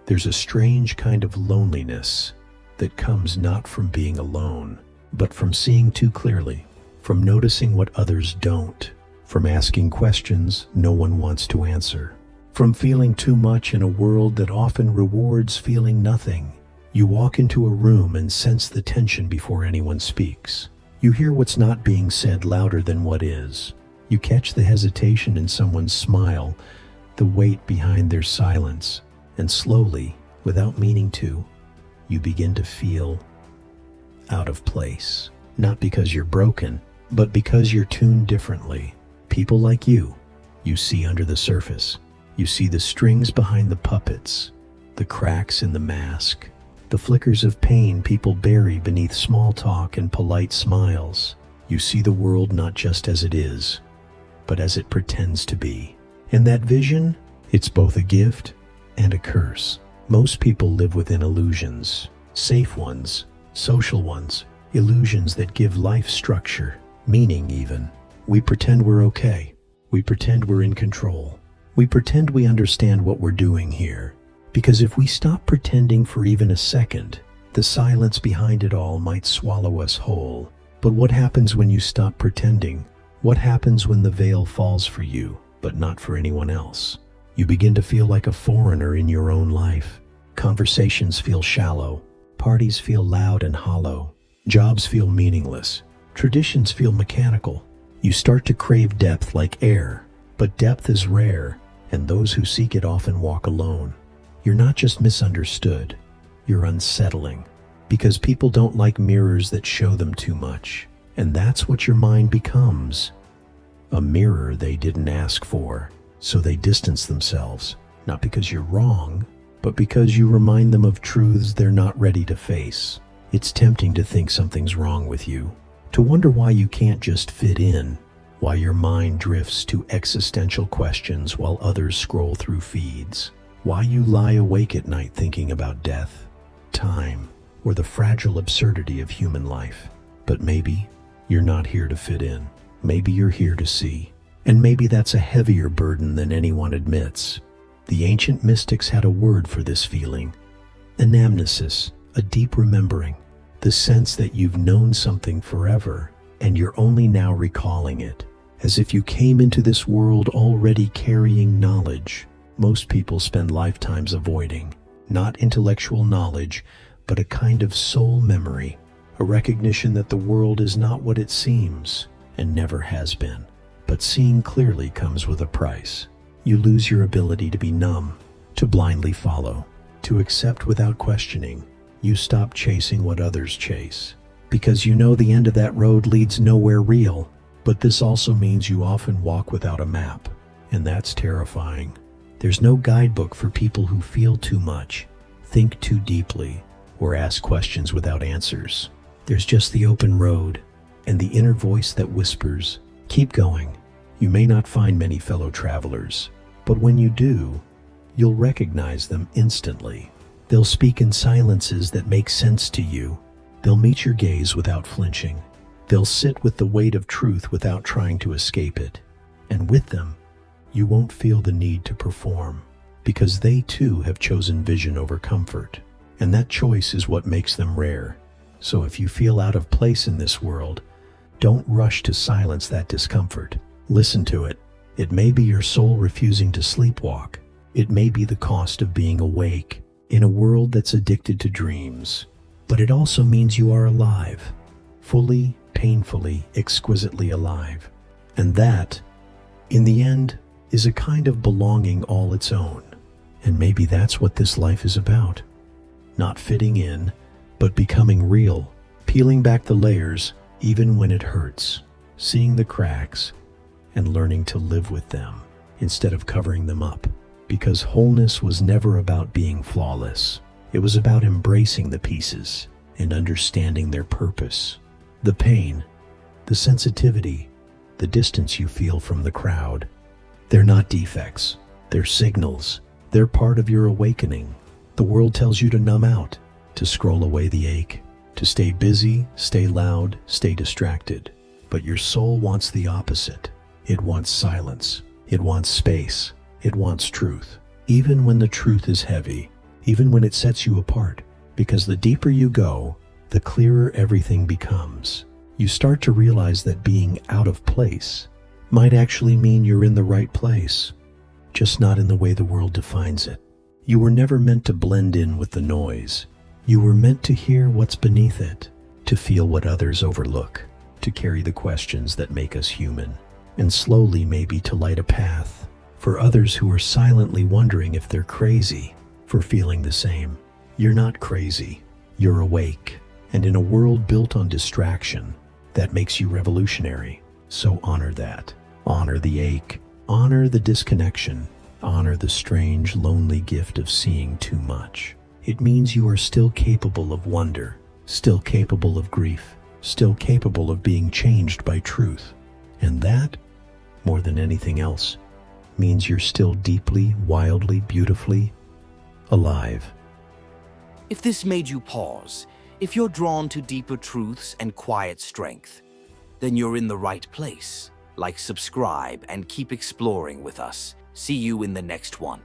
There's a strange kind of loneliness that comes not from being alone, but from seeing too clearly, from noticing what others don't, from asking questions no one wants to answer, from feeling too much in a world that often rewards feeling nothing. You walk into a room and sense the tension before anyone speaks. You hear what's not being said louder than what is. You catch the hesitation in someone's smile, the weight behind their silence, and slowly, without meaning to, you begin to feel out of place. Not because you're broken, but because you're tuned differently. People like you see under the surface. You see the strings behind the puppets, the cracks in the mask, the flickers of pain people bury beneath small talk and polite smiles. You see the world not just as it is, but as it pretends to be. And that vision, it's both a gift and a curse. Most people live within illusions, safe ones, social ones, illusions that give life structure, meaning even. We pretend we're okay. We pretend we're in control. We pretend we understand what we're doing here. Because if we stop pretending for even a second, the silence behind it all might swallow us whole. But what happens when you stop pretending? What happens when the veil falls for you, but not for anyone else? You begin to feel like a foreigner in your own life. Conversations feel shallow. Parties feel loud and hollow. Jobs feel meaningless. Traditions feel mechanical. You start to crave depth like air, but depth is rare, and those who seek it often walk alone. You're not just misunderstood, you're unsettling, because people don't like mirrors that show them too much. And that's what your mind becomes. A mirror they didn't ask for, so they distance themselves, not because you're wrong, but because you remind them of truths they're not ready to face. It's tempting to think something's wrong with you, to wonder why you can't just fit in, why your mind drifts to existential questions while others scroll through feeds. Why you lie awake at night thinking about death, time, or the fragile absurdity of human life. But maybe you're not here to fit in. Maybe you're here to see. And maybe that's a heavier burden than anyone admits. The ancient mystics had a word for this feeling. Anamnesis, a deep remembering. The sense that you've known something forever, and you're only now recalling it. As if you came into this world already carrying knowledge. Most people spend lifetimes avoiding, not intellectual knowledge, but a kind of soul memory, a recognition that the world is not what it seems, and never has been. But seeing clearly comes with a price. You lose your ability to be numb, to blindly follow, to accept without questioning. You stop chasing what others chase, because you know the end of that road leads nowhere real. But this also means you often walk without a map, and that's terrifying. There's no guidebook for people who feel too much, think too deeply, or ask questions without answers. There's just the open road and the inner voice that whispers, keep going. You may not find many fellow travelers, but when you do, you'll recognize them instantly. They'll speak in silences that make sense to you. They'll meet your gaze without flinching. They'll sit with the weight of truth without trying to escape it. And with them, you won't feel the need to perform, because they too have chosen vision over comfort. And that choice is what makes them rare. So if you feel out of place in this world, don't rush to silence that discomfort. Listen to it. It may be your soul refusing to sleepwalk. It may be the cost of being awake in a world that's addicted to dreams. But it also means you are alive, fully, painfully, exquisitely alive. And that, in the end, is a kind of belonging all its own. And maybe that's what this life is about. Not fitting in, but becoming real, peeling back the layers even when it hurts, seeing the cracks, and learning to live with them instead of covering them up. Because wholeness was never about being flawless. It was about embracing the pieces and understanding their purpose. The pain, the sensitivity, the distance you feel from the crowd. They're not defects, they're signals. They're part of your awakening. The world tells you to numb out, to scroll away the ache, to stay busy, stay loud, stay distracted. But your soul wants the opposite. It wants silence. It wants space. It wants truth. Even when the truth is heavy, even when it sets you apart, because the deeper you go, the clearer everything becomes. You start to realize that being out of place might actually mean you're in the right place, just not in the way the world defines it. You were never meant to blend in with the noise. You were meant to hear what's beneath it, to feel what others overlook, to carry the questions that make us human, and slowly maybe to light a path for others who are silently wondering if they're crazy for feeling the same. You're not crazy, you're awake, and in a world built on distraction, that makes you revolutionary. So honor that. Honor the ache, honor the disconnection, honor the strange, lonely gift of seeing too much. It means you are still capable of wonder, still capable of grief, still capable of being changed by truth. And that, more than anything else, means you're still deeply, wildly, beautifully alive. If this made you pause, if you're drawn to deeper truths and quiet strength, then you're in the right place. Like, subscribe, and keep exploring with us. See you in the next one.